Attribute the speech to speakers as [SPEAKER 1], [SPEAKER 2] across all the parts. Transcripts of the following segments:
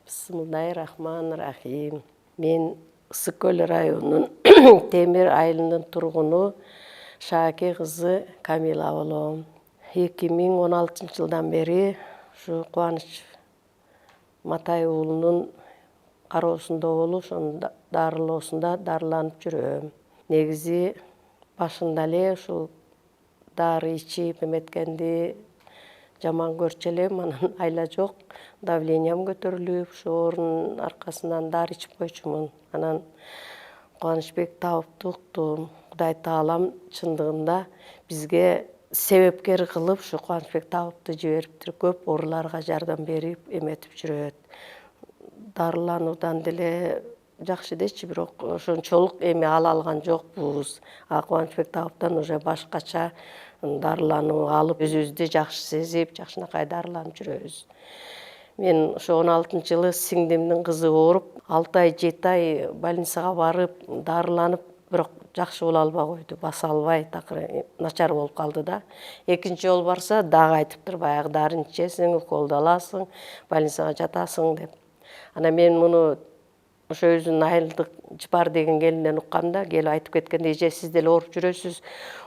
[SPEAKER 1] Bismillahirrahmanirrahim. Мен Ысыккөл районунун Темир айылынын тургуну Шаке кызы Камила болом. 2016-жылдан бери ушу Кубаныч Матай уулунун кароосунда болуп, ошонун дарылоосунда дарыланып жүрөм. Негизи башында эле ушул дары ичип эметкенди жаман көрчү элем, анан айла жок, давлениям көтөрүлүп, ошонун аркасынан дары ичип койчумун. Анан Кубанычбек табыпты уктум. Кудай таалам чындыгында бизге себепкер кылып, ушу Кубанычбек табыпты жибериптир. Көп ооруларга жардам берип, эметип жүрөт. Дарылануудан деле жакшы дечи, бирок ошончолук эми ала алган жокпуз. Кубанычбек табыптан уже башкача дарылануу алып, өзүбүздү жакшы сезип, жакшынакай дарыланып жүрөбүз. Мен ошо 16-жылы сиңдимдин кызы ооруп, 6 ай, 7 ай больницага барып, дарыланып, бирок жакшы боло албай койду, баса албай, такыр начар болуп калды да. Экинчи жолу барса, дагы айтыптыр, баягы дарыны ичесиң, уколду аласың, больницага жатасың деп. Анан мен муну ошо өзүнүн айылдык Жыпар деген келинден укканда, келип айтып кеткенде, эже сиз деле ооруп жүрөсүз,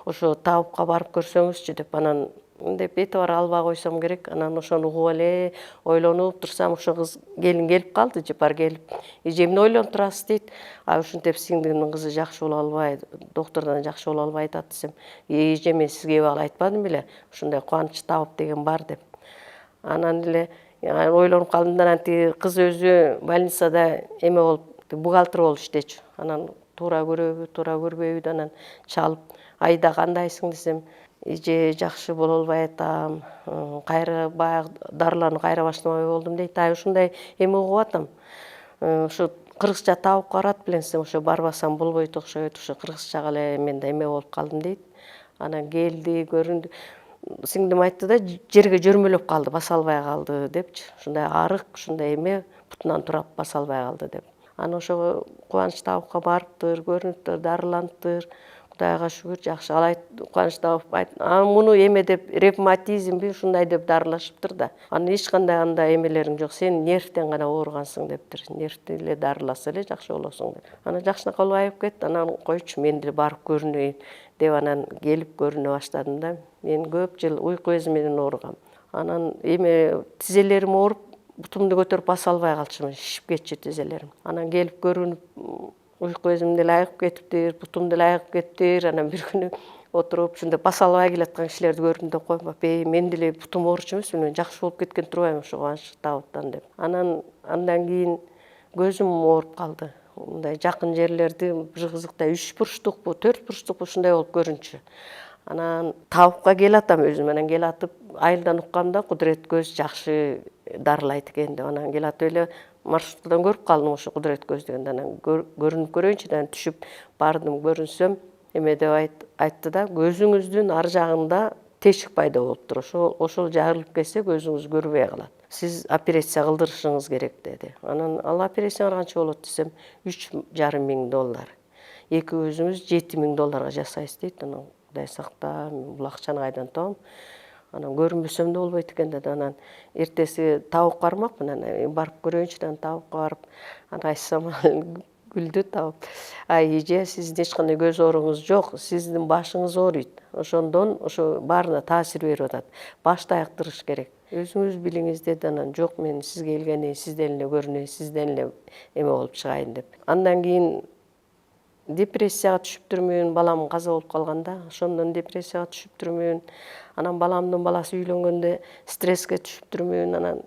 [SPEAKER 1] ошо табыпка барып көрсөңүзчү деп. Анан мынтип эти бара албай койсом керек. Анан ошону угуп эле ойлонуп турсам, ошо кыз келин келип калды, Жыпар келип. Эже эмне ойлонуп турасыз дейт. Ушинтип сиңдимдин кызы жакшы боло албай, доктурдан жакшы боло албай атат десем, эже мен сизге эбагы айтпадым беле, ушундай Кубаныч табып деген бар деп. Анан эле ойлонуп калдым да, анан тиги кыз өзү больницада эме болуп, бухгалтер болуп иштечү. Анан туура көрөбү, туура көрбөйбү, анан чалып, айда кандайсың десем, эже жакшы боло албай атам, кайра баягы дарылануу кайра баштабай болдум дейт. Ушундай эме угуп атам. Ушу кыргызча табыкка барат белеңсиң, ошо барбасам болбойт окшойт, ошо кыргызчага эле мен да эме болуп калдым дейт. Анан келди, көрүндү. Сиңдим айтты да, жерге жөрмөлөп калды, баса албай калды депчи. Ушундай арык, ушундай эме бутунан турап баса албай калды деп. Анан ошо Кубаныч табыкка барыптыр, көрүнүптүр, дарыланыптыр. Кудайга шүгүр, жакшы. Ал Кубаныч табып айт, муну эме деп, ревматизмби ушундай деп дарылашыптыр да. Анан эч кандай андай эмелериң жок, сен нервтен гана оорugансың дептир. Нервти эле дарыласа эле жакшы болосуң деп. Анан жакшынакай болуп айып кетти. Анан койчу, мен деле барып көрүнөйүн деп, анан келип көрүнө баштадым да. Мен көп жыл уйку бези менен ооругам. Анан эме тизелерим ооруп, бутумду көтөрүп баса албай калчумун, шишип кетчү тизелерим. Анан келип көрүнүп, уйку безим деле айыгып кетиптир, бутум деле айыгып кетиптир. Анан бир күнү отуруп, ушундай баса албай келаткан кишилерди көрдүм да, коймоп, мен деле бутум ооручу эмесмин, мен жакшы болуп кеткен турбайбы ошо Кубаныч табыптан деп. Андан кийин көзүм ооруп калды. Мындай жакын жерлерди бир кызыктай 3 бурчтукпу, 4 бурчтукпу ушундай болуп көрүнчү. Анан табыпка келатам өзүм, анан келатып айылдан уккамда Кудурет көз жакшы дарылайт экен деп. Анан келатып эле маршруткадан көрүп калдым ошо Кудурет көз дегенди. Анан көрүнүп көрөйүнчү деп түшүп бардым, көрүнсөм, эме деп айтты да, көзүңүздүн ар жагында тешик пайда болуптур. Ошол жарылып кетсе көзүңүз көрбөй калат. Сиз операция кылдырышыңыз керек деди. Анан ал операция канча болот десем, $3,5 миң. Эки көзүңүз $7,000 жасайбыз дейт. Анан Кудай сакта, бул акчаны кайдан табам? Анан көрүнбөсөм да болбойт экен деди. Анан эртеси табыкка бармакмын, анан барып көрөйүнчү деп табыкка барып, анан айтсам күлдү табып. Эже, сиздин эч кандай көз ооруңуз жок, сиздин башыңыз ооруйт. Ошондон ошо баарына таасир берип атат. Башты айыктырыш керек. Өзүңүз билиңиз деди. Анан жок, мен сизге келгенден сизден эле көрүнөй, сизден эле эме болуп чыгайын деп. Андан кийин депрессияга түшүптүрмүн, балам каза болуп калганда, ошондон депрессияга түшүптүрмүн. Анан баламдын баласы үйлөнгөндө стресске түшүптүрмүн. Анан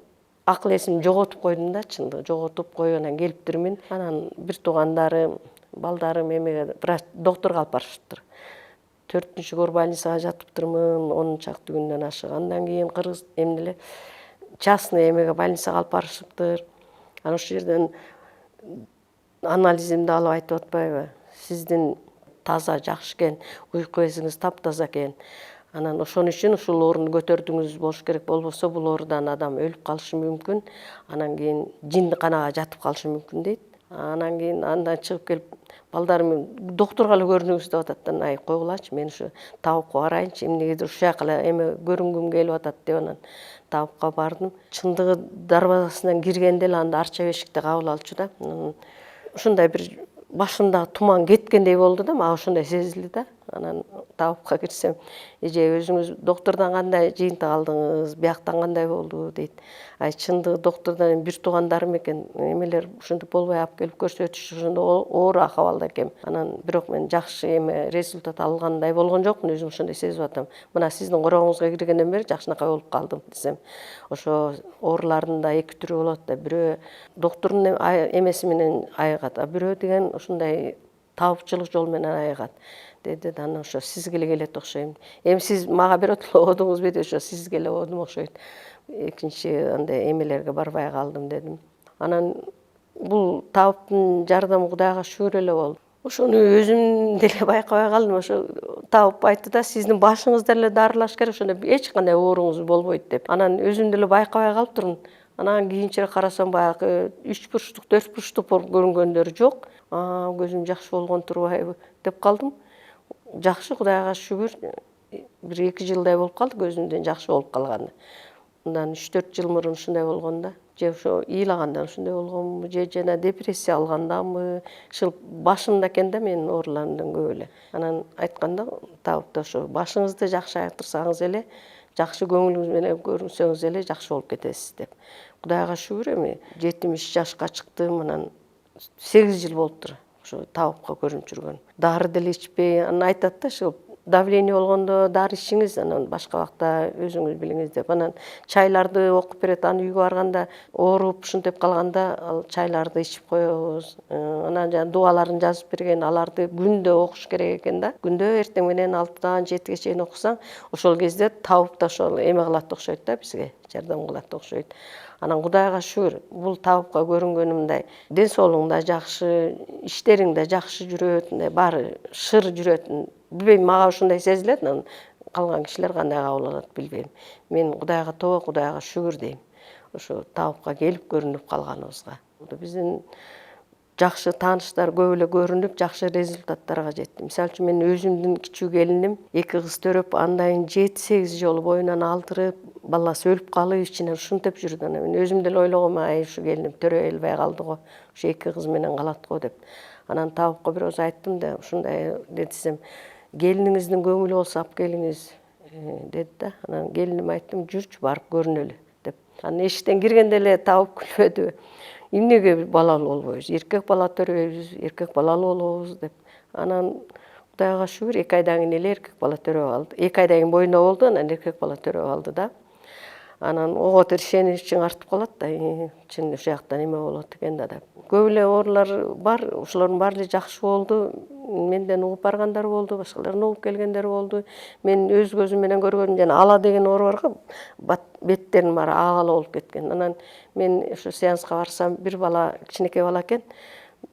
[SPEAKER 1] акыл эсимди жоготуп койдум да, чындыгы жоготуп коюп анан келиптирмин. Анан бир туугандарым, балдарым эмеге докторго алып барышыптыр. 4-чү горбольницага жатыптырмын, 10 чакты күндөн ашык. Андан кийин кыргыз эмне эле частный эмеге больницага алып барышыптыр. Анан ошол жерден анализимди алып айтып атпайбы? Сиздин таза, жакшы экен, уйку безиңиз таптаза экен. Анан ошон үчүн ушул ооруну көтөрдүңүз болуш керек, болбосо бул оорудан адам өлүп калышы мүмкүн. Анан кийин жиндиканага жатып калышы мүмкүн дейт. Анан кийин андан чыгып келип балдарым доктурга эле көрүнүңүз деп атат да, ай койгулачы мен ушу табипка барайынчы, эмнегедир ушул жака эле эме көрүнгүм келип атат деп анан табипка бардым. Чындыгы дарбазасынан киргенде эле анда арча бешикте кабыл алчу да. Ушундай бир башымдагы туман кеткендей болду да, мага ошондой сезилди да. Анан табипка кирсем, эже өзүңүз доктурдан кандай жыйынтык алдыңыз, бияктан кандай болду дейт. Ай чындыгы доктурдан бир туугандарым экен, эмелер ушинтип болбой алып келип көрсөтүшү, ошондо оор акыбалда экенмин. Анан бирок мен жакшы эме результат алгандай болгон жокмун, өзүм ошондой сезип атам. Мына сиздин короңузга киргенден бери жакшынакай болуп калдым десем. Ошо оорулардын да эки түрү болот да. Бирөө доктурдун эмеси менен айыгат, а бирөө деген ушундай табыпчылык жол менен айыгат деди да. Анан ошо сизге эле келет окшойм. Эми сиз мага бирот эле оодуңуз бит, ошо сизге эле оодум окшойт. Экинчи андай эмелерге барбай калдым дедим. Анан бул табыптын жардамы Кудайга шүгүр эле болду. Ошону өзүм деле байкабай калдым. Ошо табып айтты да, сиздин башыңызды эле дарылаш керек, ошондо эч кандай ооруңуз болбойт деп. Анан өзүм деле байкабай калыптырмын. Анан кийинчерээк карасам баягы 3 бурчтук, 4 бурчтук болуп көрүнгөндөр жок. Көзүм жакшы болгон турбайбы деп калдым. Жакшы, Кудайга шүгүр. Бир 2 жылдай болуп калды көзүмдөн жакшы болуп калганы. Мындан 3-4 жыл мурун ушундай болгон да. Же ошо ыйлагандан ушундай болгонбу, же жана депрессия алганданбы, ушул башымда экен да менин ооруларымдын көп эле. Анан айтканда табыпта ошо башыңызды жакшы айыктырсаңыз эле, жакшы көңүлүңүз менен көрүнсөңүз эле жакшы болуп кетесиз деп. Кудайга шүгүр, эми 70 жашка чыктым, анан 8 жыл болуптур ошо табипка көрүнүп жүргөн. Дары деле ичпей, анан айтат да, ошо давление болгондо дары ичиңиз, анан башка убакта өзүңүз билиңиз деп. Анан чайларды окуп берет, аны үйгө барганда ооруп ушинтип калганда ал чайларды ичип коебуз. Анан жана дубаларын жазып берген, аларды күндө окуш керек экен да. Күндө эртең менен 6-дан 7-ге чейин окусаң, ошол кезде табып да ошол эме кылат окшойт да, бизге жардам кылат окшойт. Анан Кудайга шүгүр, бул табипка көрүнгөнүм мындай, ден соолугуң да жакшы, иштериң да жакшы жүрөт, баары шыр жүрөт. Билбейм, мага ушундай сезилет, анан калган кишилер кандай кабыл алат билбейм. Мен Кудайга тобо, Кудайга шүгүр дейм. Ошо табипка келип көрүнүп калганыбызга. Биздин жакшы тааныштар көп эле көрүнүп, жакшы результаттарга жетти. Мисалы үчүн мен өзүмдүн кичүү келиним 2 кыз төрөп, андан 7-8 жолу боюнан алдырып, баласы өлүп калып, ичинен ушинтип жүрдү. Анан мен өзүм деле ойлогом, ай ушу келиним төрөй албай калды го, ушу 2 кыз менен калат го деп. Анан табипка бир ооз айттым да, ушундай десем, келиниңиздин көңүлү болсо алып келиңиз деди да. Анан келиним айттым, жүрчү барып көрүнөлү деп. Анан эшиктен киргенде эле табып күлбөдү. Эмнеге балалуу болбойбуз? Эркек бала төрөйбүз, эркек балалуу болобуз деп. Анан Кудайга шүгүр, 2 айдан кийин эле эркек бала төрөп алды. 2 айдан кийин боюнда болду, анан эркек бала төрөп алды да. Анан ого ишеничиң артып калат да, чын ушул жактан эме болот экен да деп. Көп эле оорулар бар, ошолордун баары эле жакшы болду. Менден угуп баргандар болду, башкалардан угуп келгендер болду. Мен өз көзүм менен көргөнүм, жана ала деген оору бар го, беттеринин баары ак болуп кеткен. Анан мен ошо сеанска барсам, бир бала, кичинекей бала экен,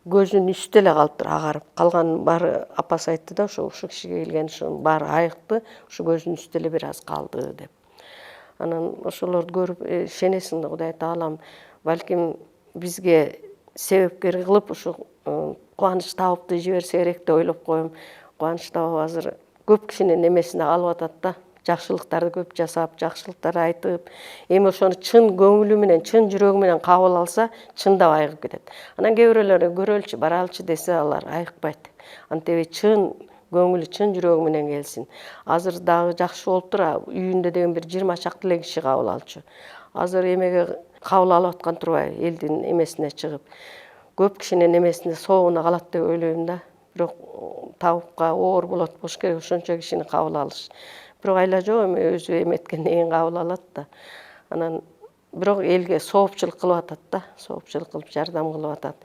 [SPEAKER 1] көзүнүн үстү эле калыптыр агарып. Калган баары апасы айтты да, ушул кишиге келген ушунун баары айыкты, ушу көзүнүн үстү эле бир аз калды деп. Анан ошолорду көрүп ишенесиң да, Кудай Таалам балким бизге себепкер кылып ушу Кубаныч табыпты жиберсе керек деп ойлоп коем. Кубаныч табып азыр көп кишинин эмесине калып атат да. Жакшылыктарды көп жасап, жакшылыктарды айтып, эми ошону чын көңүлү менен, чын жүрөгү менен кабыл алса, чындап айыгып кетет. Анан кээ бирлери көрөлчү, баралчы десе алар айыкпайт. Антебей чын көңүлү, чын жүрөгү менен келсин. Азыр дагы жакшы болуптур, үйүндө деген бир 20 чакты эле киши кабыл алчу. Азыр эмеге кабыл алып аткан турбайбы, элдин эмесине чыгып. Көп кишинин эмесинде соогуна калат деп ойлойм да. Бирок табипка оор болот болуш керек ошончо кишини кабыл алыш. Бирок айла жок, эми өзү эметкенден кийин кабыл алат да. Анан бирок элге соопчулук кылып атат да, соопчулук кылып жардам кылып атат.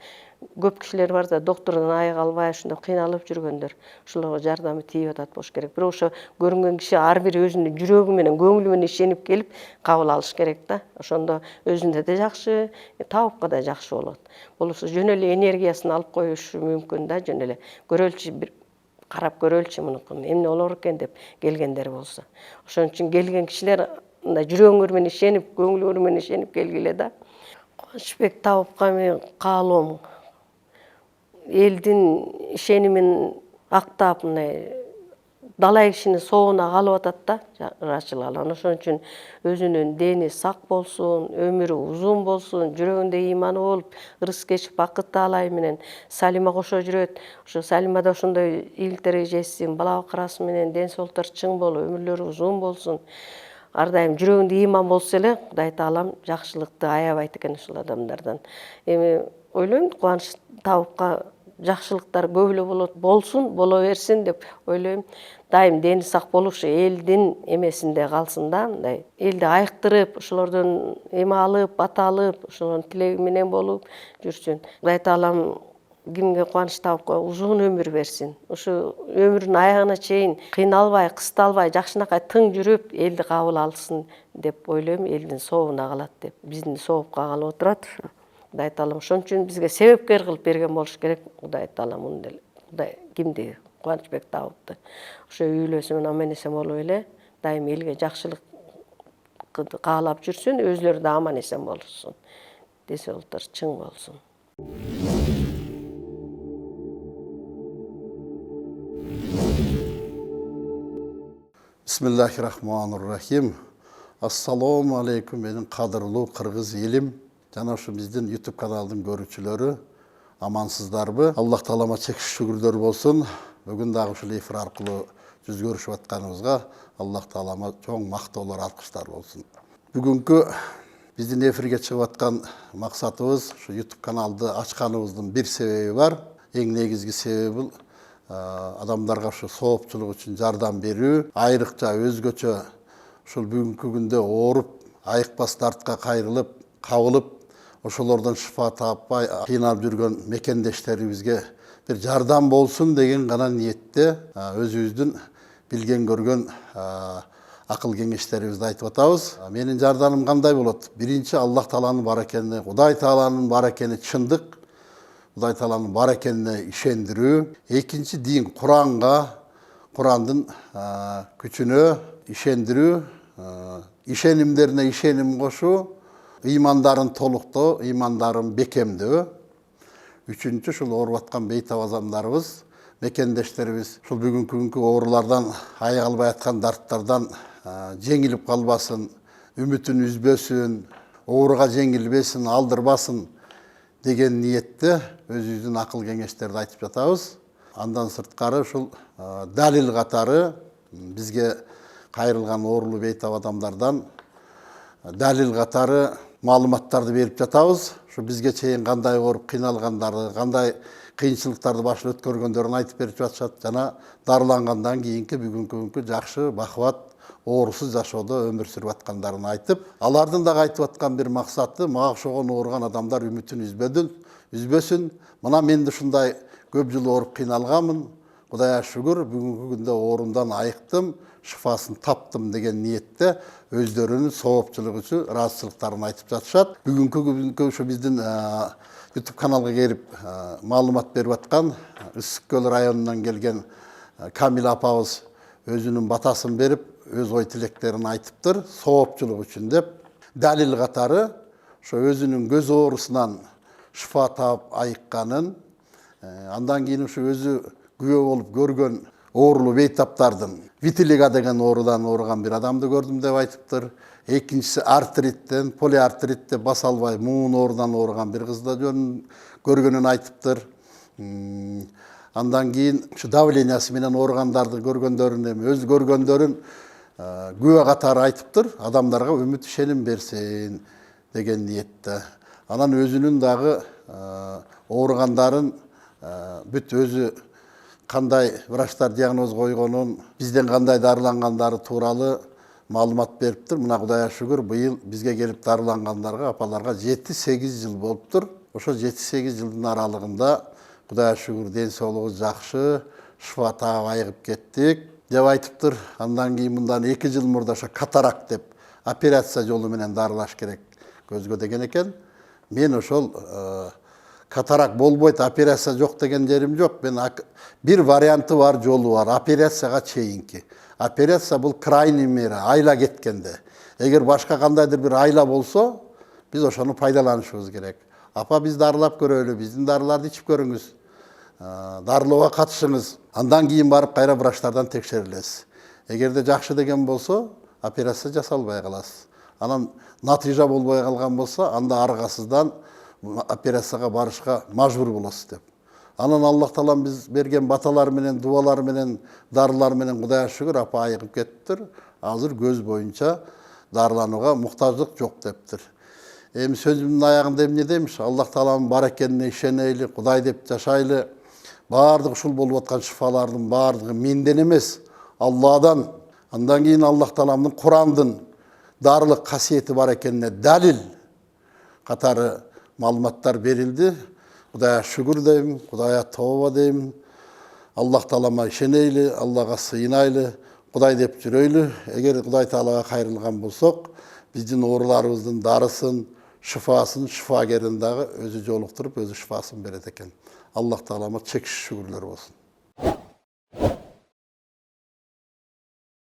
[SPEAKER 1] Көп кишилер бар да, доктурдан айыга албай ушундай кыйналып жүргөндөр. Ошолорго жардамы тийип атат болуш керек. Бирок ошо көрүнгөн киши ар бир өзүнүн жүрөгү менен, көңүлү менен ишенип келип кабыл алыш керек да. Ошондо өзүнө да жакшы, табыпка да жакшы болот. Болбосо жөн эле энергиясын алып коюшу мүмкүн да, жөн эле көрөлчү, бир карап көрөлчү мунукун эмне болор экен деп келгендер болсо. Ошон үчүн келген кишилер мындай жүрөгүңөр менен ишенип, көңүлүңөр менен ишенип келгиле да. Кубанычбек табыпка мен каалоом элдин ишенимин актап далай кишинин соогуна калып атат да ырачылар. Ошон үчүн өзүнүн дени сак болсун, өмүрү узун болсун, жүрөгүндө ыйманы болуп, ырыс кечип бакытты алайы менен Салима кошо жүрөт. Ошо Салима да ошондой ийгиликтерге жетсин, бала бакырасы менен ден соолуктары чың болуп, өмүрлөрү узун болсун. Ар дайым жүрөгүндө ыйман болсо эле Кудай Таалам жакшылыкты аябайт экен ушул адамдардан. Эми ойлойм, кубаныч табыпка жакшылыктар көп эле болот, болсун, боло берсин деп ойлойм. Дайым дени сак болуп, ушу элдин эмесинде калсын да, мындай элди айыктырып, ошолордон эме алып, бата алып, ошолордун тилеги менен болуп жүрсүн. Кудай Таалам кимге кубаныч табыпка узун өмүр берсин. Ушу өмүрүнүн аягына чейин кыйналбай, кысталбай, жакшынакай тың жүрүп, элди кабыл алсын деп ойлойм. Элдин соогуна калат деп, биздин соопка калып отурат. Кудай Таалам ошон үчүн бизге себепкер кылып берген болуш керек. Кудай Таалам муну деле. Кудай кимди? Кубанычбек Давытты. Ошо үй бүлөсү менен аман эсен болуп эле дайым элге жакшылык каалап жүрсүн, өзүлөрү да аман эсен болушун. Ден соолуктары чың болсун.
[SPEAKER 2] Бисмиллахиррахманиррахим. Ассаламу алейкум, менин кадырлуу кыргыз элим жана ушу биздин YouTube каналдын көрүүчүлөрү, амансыздарбы? Аллах Таалама чексиз шүгүрдөр болсун. Бүгүн дагы ушул эфир аркылуу жүз көрүшүп атканыбызга Аллах Таалама чоң мактоолор, алкыштар болсун. Бүгүнкү биздин эфирге чыгып аткан максатыбыз ушу YouTube каналды ачканыбыздын бир себеби бар. Эң негизги себеби адамдарга ушу соопчулук үчүн жардам берүү, айрыкча өзгөчө ушул бүгүнкү күндө ооруп, айыкпас дартка кайрылып, кабылып, ошолордон шифа таппай кыйналып жүргөн мекендештерибизге бир жардам болсун деген гана ниетте өзүбүздүн билген көргөн акыл кеңештерибизди айтып атабыз. Менин жардамым кандай болот? Биринчи, Аллах Тааланын бар экени, Кудай Тааланын бар экени чындык, Кудай Тааланын бар экенине ишендирүү. Экинчи, дин, Куранга, Курандын күчүнө ишендирүү, ишенимдерине ишеним кошуу, ыймандарын толуктоо, ыймандарын бекемдөө. Үчүнчү, ушул ооруп аткан бейтап адамдарыбыз, мекендештерибиз ушул бүгүнкү күnkү оорулардан, айыга албай аткан дарттардан жеңилип калбасын, үмүтүн үзбөсүн, ооруга жеңилбесин, алдырбасын деген ниетте өзүбүздүн акыл кеңештерди айтып жатабыз. Андан сырткары ушул далил катары бизге кайрылган оорулуу бейтап адамдардан далил катары маалыматтарды берип жатабыз. Ушу бизге чейин кандай ооруп кыйналгандарды, кандай кыйынчылыктарды башынан өткөргөндөрүн айтып берип жатышат жана дарылангандан кийинки бүгүнкү күnkү жакшы, бакубат, оорусуз жашоодо өмүр сүрүп аткандарын айтып, алардын дагы айтып аткан бир максаты мага окшогон ооруган адамдар үмүтүн үзбөсүн. Мына мен да ушундай көп жыл ооруп кыйналганмын. Кудайга шүгүр, бүгүнкү күндө оорумдан айыктым, шифасын таптым деген ниетте өздөрүнүн соопчулугу үчүн ыраазычылыктарын айтып жатышат. Бүгүнкү күnkү ушу биздин YouTube каналга келип маалымат берип аткан Ысык Көл районунан келген Камила апабыз өзүнүн батасын берип, өз ой тилектерин айтыптыр, соопчулук үчүн деп. Далил катары ошо өзүнүн көз оорусунан шифа таап айыкканын, андан кийин ушу өзү күбө болуп көргөн оорулуу бейтаптардын витилиго деген оорудан ооруган бир адамды көрдүм деп айтыптыр. Экинчиси артриттен, полиартрит деп баса албай муун оорудан ооруган бир кызды көргөнүн айтыптыр. Андан кийин ушу давлениясы менен ооругандарды көргөндөрүн, өзү көргөндөрүн күбө катары айтыптыр. Адамдарга үмүт, ишеним берсин деген ниетте. Анан өзүнүн дагы ооругандарын бүт өзү кандай врачтар диагноз койгонун, бизден кандай дарылангандары тууралуу маалымат бериптир. Мына Кудайга шүгүр, быйыл бизге келип дарылангандарга, апаларга 7-8 жыл болуптур. Ошо 7-8 жылдын аралыгында Кудайга шүгүр ден соолугу жакшы, шифа таап айыгып кеттик деп айтыптыр. Андан кийин мындан 2 жыл мурда ошо катаракт деп операция жолу менен дарылаш керек көзгө деген экен. Мен ошол катарак болбойт, операция жок деген жерим жок. Мен бир варианты бар, жолу бар, операцияга чейинки. Операция бул крайний мера, айла кеткенде. Эгер башка кандайдыр бир айла болсо, биз ошону пайдаланышыбыз керек. Апа, биз дарылап көрөлү, биздин дарыларды ичип көрүңүз дарылоога катышыңыз. Андан кийин барып кайра врачтардан текшерилесиз. Эгерде жакшы деген болсо, операция жасалбай каласыз. Анан натыйжа болбой калган болсо, анда аргасыздан операцияга барышка мажбур болосуз деп. Анан Аллах Таалам биз берген баталар менен, дуалар менен, дарылар менен Кудайга шүгүр апа айыгып кетиптир. Азыр көз боюнча дарыланууга муктаждык жок дептир. Эми сөзүмдүн аягында эмне деймиш? Аллах Тааланын бар экенине ишенели, Кудай деп жашайлы. Бардык ушул болуп аткан шифалардын бардыгы менден эмес, Алладан. Андан кийин Аллах Тааланын Курандын дарылык касиети бар экенине далил катары маалыматтар берилди. Кудайга шүгүр дейм, Кудайга тооба дейм. Аллах Таалама ишенели, Аллага сыйынайлы, Кудай деп жүрөйлү. Эгер Кудай Таалага кайрылган болсок, биздин ооруларыбыздын дарысын, шифасын, шифагерин дагы өзү жолуктуруп, өзү шифасын берет экен. Аллах Таалама чексиз шүгүрлөр болсун.